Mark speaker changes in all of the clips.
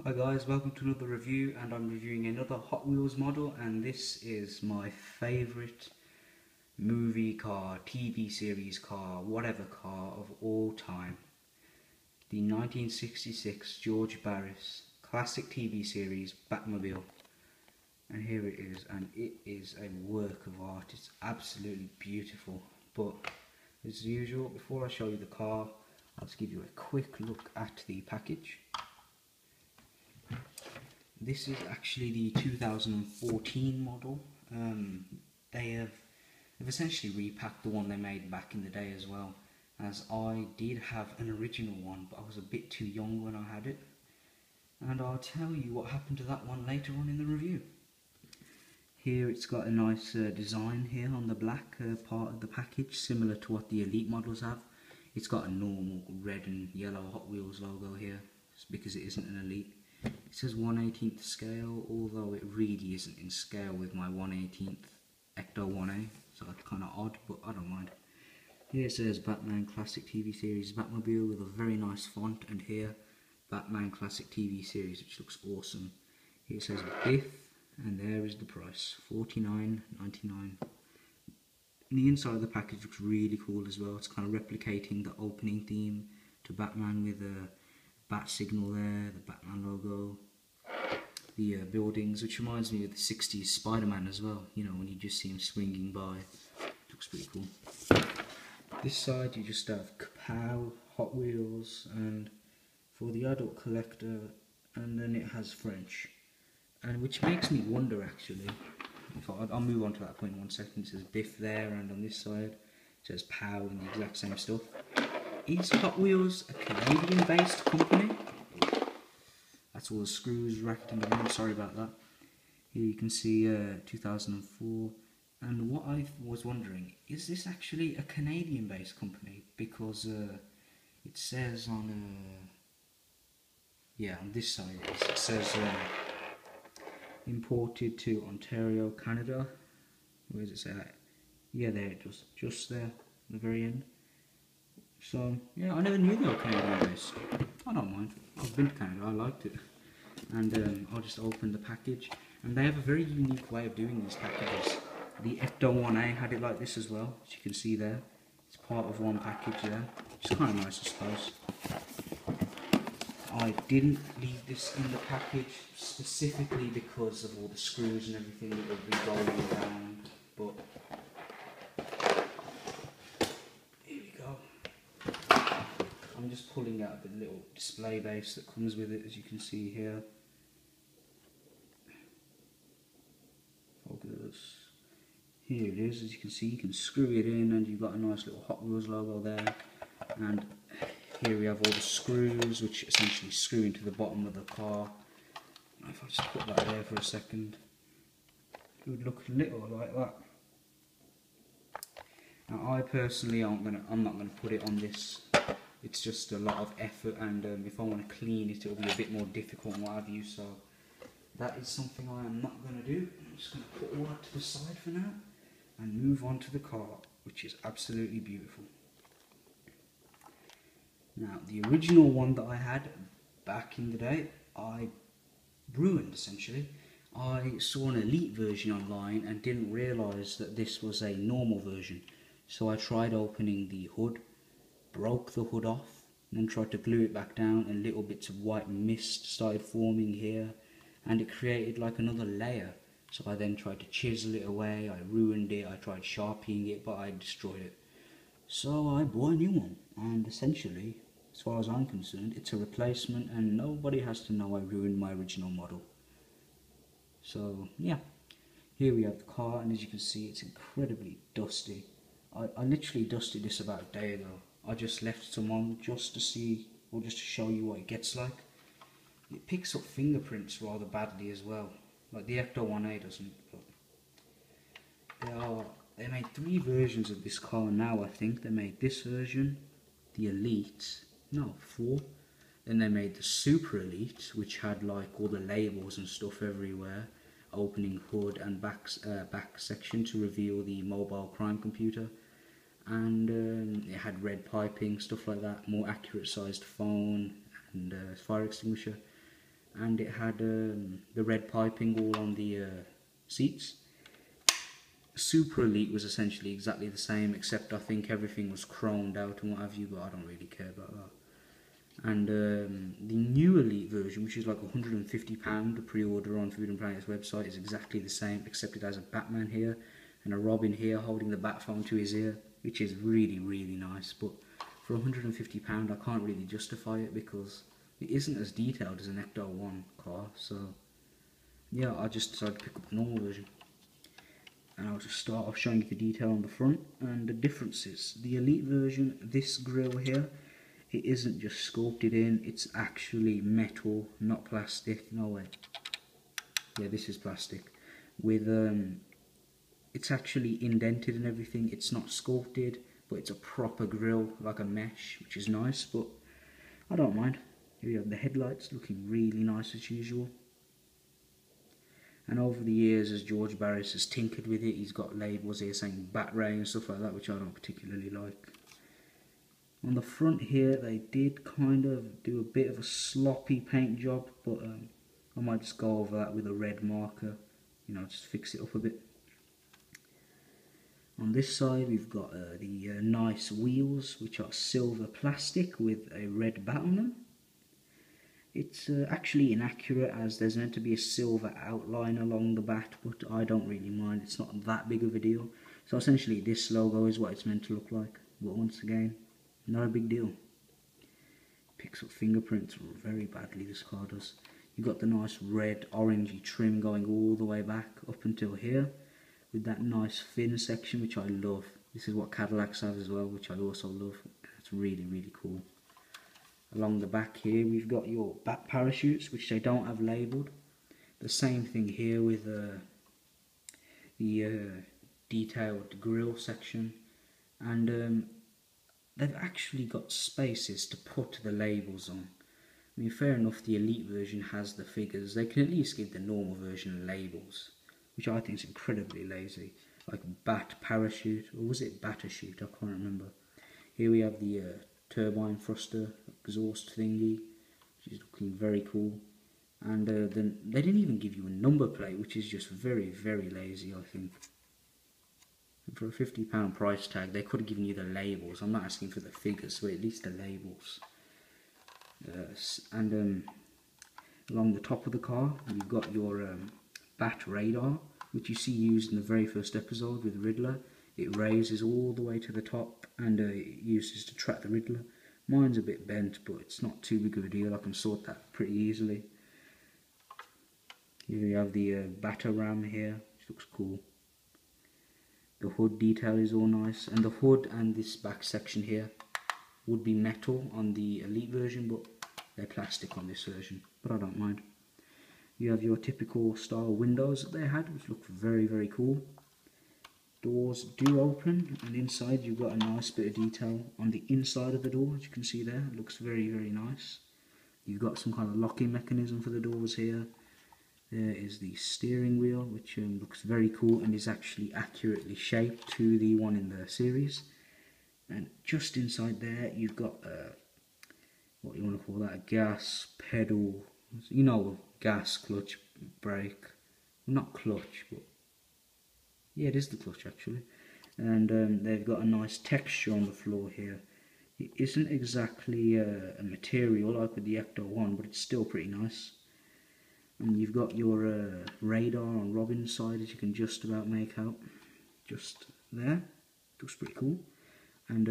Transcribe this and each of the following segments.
Speaker 1: Hi guys, welcome to another review, and I'm reviewing another Hot Wheels model, and this is my favourite movie car, TV series car, whatever car of all time. The 1966 George Barris classic TV series Batmobile. And here it is, and it is a work of art. It's absolutely beautiful. But as usual, before I show you the car, I'll just give you a quick look at the package. This is actually the 2014 model. They've essentially repacked the one they made back in the day as well, as I did have an original one, but I was a bit too young when I had it. And I'll tell you what happened to that one later on in the review. Here it's got a nice design here on the black part of the package, similar to what the Elite models have. It's got a normal red and yellow Hot Wheels logo here, because it isn't an Elite. It says 1/18th scale, although it really isn't in scale with my 1/18th Ecto 1A, so that's kind of odd, but I don't mind. Here it says Batman Classic TV Series Batmobile with a very nice font, and here Batman Classic TV Series, which looks awesome. Here it says Biff, and there is the price, $49.99. The inside of the package looks really cool as well. It's kind of replicating the opening theme to Batman with a bat signal there, the Batman logo, the buildings, which reminds me of the 60s Spider-Man as well, you know, when you just see him swinging by. It looks pretty cool. This side you just have Kapow, Hot Wheels, and for the adult collector, and then it has French, and which makes me wonder actually, I'll move on to that point in 1 second. It says Biff there, and on this side it says Pow and the exact same stuff. Is Hot Wheels a Canadian-based company? That's all the screws racked in the room, sorry about that. Here you can see 2004, and what I was wondering, is this actually a Canadian-based company? Because it says on, on this side it says imported to Ontario, Canada. Where does it say that? Yeah, there it does, just there, at the very end. So, yeah, I never knew they were Canadian based. I don't mind. I've been to Canada, I liked it. And I'll just open the package. And they have a very unique way of doing these packages. The Ecto 1A had it like this as well, as you can see there. It's part of one package there, which is kind of nice, I suppose. I didn't leave this in the package specifically because of all the screws and everything that would be rolling around, but I'm just pulling out the little display base that comes with it, as you can see here. Focus. Here it is, as you can see, you can screw it in, and you've got a nice little Hot Wheels logo there. And here we have all the screws, which essentially screw into the bottom of the car. If I just put that there for a second, it would look a little like that. Now, I personally I'm not gonna put it on this. It's just a lot of effort, and if I want to clean it, it'll be a bit more difficult and what have you, so that is something I am not going to do. I'm just going to put all that to the side for now and move on to the car, which is absolutely beautiful. Now, the original one that I had back in the day, I ruined essentially. I saw an Elite version online and didn't realise that this was a normal version, so I tried opening the hood, broke the hood off, and then tried to glue it back down, and little bits of white mist started forming here, and it created like another layer. So I then tried to chisel it away, I ruined it, I tried sharpening it, but I destroyed it. So I bought a new one, and essentially, as far as I'm concerned, it's a replacement, and nobody has to know I ruined my original model. So yeah, here we have the car, and as you can see, it's incredibly dusty. I literally dusted this about a day ago. I just left some on just to see, or just to show you what it gets like. It picks up fingerprints rather badly as well, like the Ecto 1A doesn't. But they made 3 versions of this car now, I think. They made this version, the Elite, no, 4. Then they made the Super Elite, which had like all the labels and stuff everywhere, opening hood and back section to reveal the mobile crime computer. And it had red piping, stuff like that, more accurate sized phone and fire extinguisher. and it had the red piping all on the seats. Super Elite was essentially exactly the same, except I think everything was chromed out and what have you, but I don't really care about that. And the new Elite version, which is like £150 to pre-order on Food and Planet's website, is exactly the same, except it has a Batman here and a Robin here holding the bat phone to his ear, which is really, really nice. But for £150, I can't really justify it because it isn't as detailed as an Ecto 1 car. So yeah, I just decided to pick up the normal version. And I'll just start off showing you the detail on the front and the differences. The Elite version, this grille here, it isn't just sculpted in, it's actually metal, not plastic. No way. Yeah, this is plastic. With it's actually indented and everything. It's not sculpted, but it's a proper grille, like a mesh, which is nice, but I don't mind. Here we have the headlights, looking really nice as usual. And over the years, as George Barris has tinkered with it, he's got labels here saying Bat Ray and stuff like that, which I don't particularly like. On the front here, they did kind of do a bit of a sloppy paint job, but I might just go over that with a red marker, you know, just fix it up a bit. On this side, we've got the nice wheels, which are silver plastic with a red bat on them. It's actually inaccurate, as there's meant to be a silver outline along the bat, but I don't really mind. It's not that big of a deal. So essentially this logo is what it's meant to look like, but once again, not a big deal. Picks up fingerprints very badly, this car does. You've got the nice red orangey trim going all the way back up until here, with that nice fin section, which I love. This is what Cadillacs have as well, which I also love. It's really, really cool. Along the back here, we've got your bat parachutes, which they don't have labelled. The same thing here with the detailed grille section. And they've actually got spaces to put the labels on. I mean, fair enough, the Elite version has the figures. They can at least give the normal version labels, which I think is incredibly lazy. Like bat parachute, or was it batachute? I can't remember. Here we have the turbine thruster exhaust thingy, which is looking very cool. And then they didn't even give you a number plate, which is just very, very lazy, I think. And for a £50 price tag, they could have given you the labels. I'm not asking for the figures, but at least the labels. Along the top of the car, you've got your bat radar, which you see used in the very first episode with Riddler. It raises all the way to the top and it uses to track the Riddler. Mine's a bit bent, but it's not too big of a deal. I can sort that pretty easily. Here we have the Bataram here, which looks cool. The hood detail is all nice, and the hood and this back section here would be metal on the Elite version, but they're plastic on this version, but I don't mind. You have your typical style windows that they had, which look very, very cool. Doors do open, and inside you've got a nice bit of detail on the inside of the door, as you can see there. It looks very, very nice. You've got some kind of locking mechanism for the doors here. There is the steering wheel, which looks very cool and is actually accurately shaped to the one in the series. And just inside there you've got what you want to call that, a gas pedal, you know, gas, clutch, brake. Well, not clutch, but yeah, it is the clutch actually. And they've got a nice texture on the floor here. It isn't exactly a material like with the Ecto 1, but it's still pretty nice. And you've got your radar on Robin's side, as you can just about make out. Just there. Looks pretty cool. And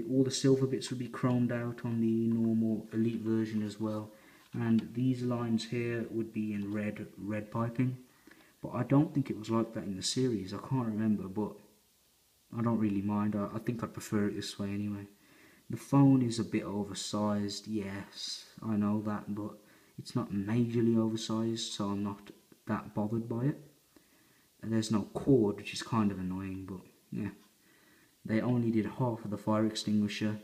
Speaker 1: all the silver bits would be chromed out on the normal Elite version as well. And these lines here would be in red piping. But I don't think it was like that in the series. I can't remember, but I don't really mind. I think I'd prefer it this way anyway. The phone is a bit oversized, yes, I know that, but it's not majorly oversized, so I'm not that bothered by it. And there's no cord, which is kind of annoying, but yeah. They only did half of the fire extinguisher,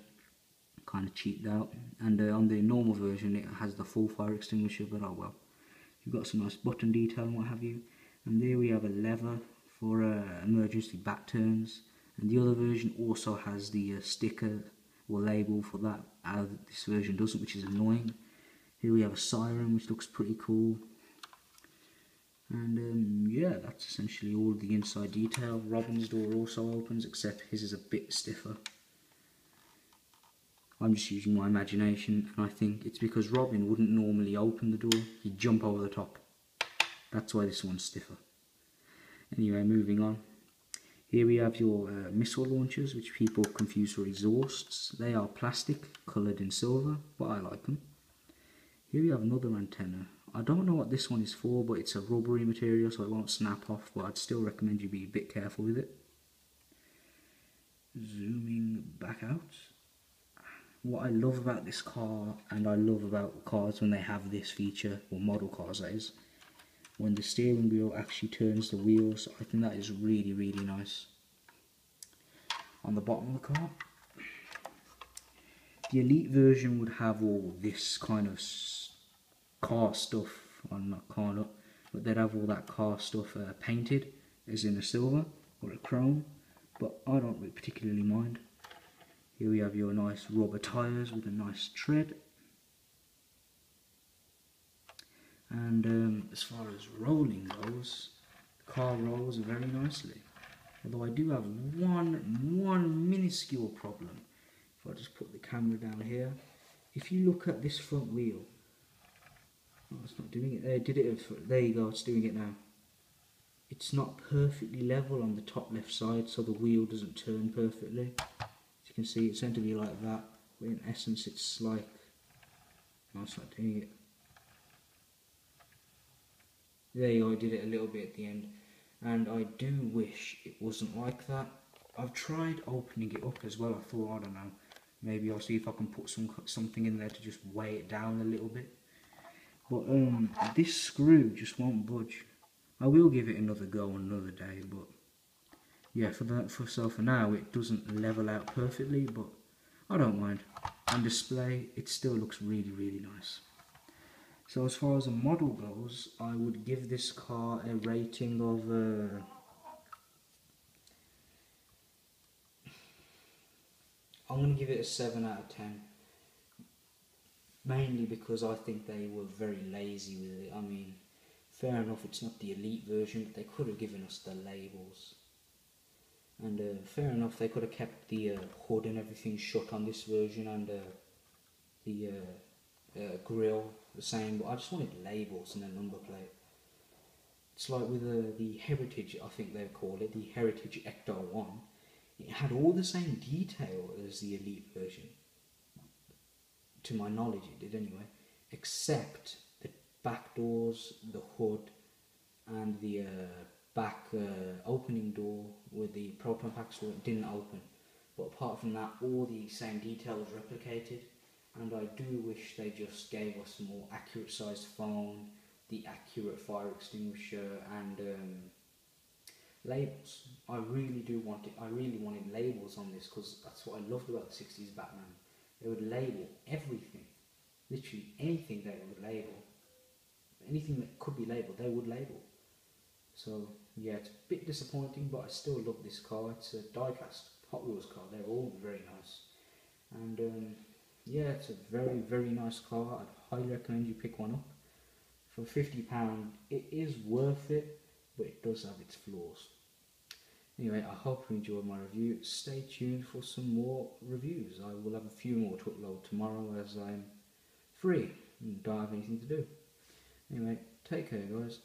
Speaker 1: kind of cheaped out. And on the normal version, it has the full fire extinguisher, but oh well. You've got some nice button detail and what have you. And there we have a lever for emergency bat turns. And the other version also has the sticker or label for that. This version doesn't, which is annoying. Here we have a siren, which looks pretty cool. And yeah, that's essentially all the inside detail. Robin's door also opens, except his is a bit stiffer. I'm just using my imagination, and I think it's because Robin wouldn't normally open the door, he'd jump over the top. That's why this one's stiffer. Anyway, moving on. Here we have your missile launchers, which people confuse for exhausts. They are plastic, coloured in silver, but I like them. Here we have another antenna. I don't know what this one is for, but it's a rubbery material, so it won't snap off, but I'd still recommend you be a bit careful with it. Zooming back out. What I love about this car, and I love about cars when they have this feature, or model cars that is, when the steering wheel actually turns the wheels, I think that is really, really nice. On the bottom of the car, the Elite version would have all this kind of car stuff, well not car up, but they'd have all that car stuff painted, as in a silver or a chrome, but I don't really particularly mind. Here we have your nice rubber tyres with a nice tread. And as far as rolling goes, the car rolls very nicely. Although I do have one minuscule problem. If I just put the camera down here, if you look at this front wheel, oh, it's not doing it. There you go. It's doing it now. It's not perfectly level on the top left side, so the wheel doesn't turn perfectly. As you can see, it's meant to be like that, but in essence, it's like, no, it's not doing it. There you go, I did it a little bit at the end, and I do wish it wasn't like that. I've tried opening it up as well. I thought, I don't know, maybe I'll see if I can put something in there to just weigh it down a little bit. But this screw just won't budge. I will give it another go another day, but yeah, for now it doesn't level out perfectly, but I don't mind. On display, it still looks really, really nice. So as far as a model goes, I would give this car a rating of I'm going to give it a 7 out of 10. Mainly because I think they were very lazy with it. I mean, fair enough, it's not the Elite version, but they could have given us the labels. And fair enough, they could have kept the hood and everything shut on this version, and the grille the same, but I just wanted labels and a number plate. It's like with the Heritage, I think they call it, the Heritage Ecto 1. It had all the same detail as the Elite version. To my knowledge it did anyway, except the back doors, the hood, and the back opening door with the proton packs didn't open. But apart from that, all the same detail was replicated. And I do wish they just gave us a more accurate sized phone, the accurate fire extinguisher, and labels. I really do want it. I really wanted labels on this, because that's what I loved about the 60s Batman. They would label everything, literally anything they would label. Anything that could be labelled, they would label. So yeah, it's a bit disappointing, but I still love this car. It's a die-cast Hot Wheels car. They're all very nice. And yeah, it's a very, very nice car. I'd highly recommend you pick one up. For £50, it is worth it, but it does have its flaws. Anyway, I hope you enjoyed my review. Stay tuned for some more reviews. I will have a few more to upload tomorrow, as I'm free and don't have anything to do. Anyway, take care guys.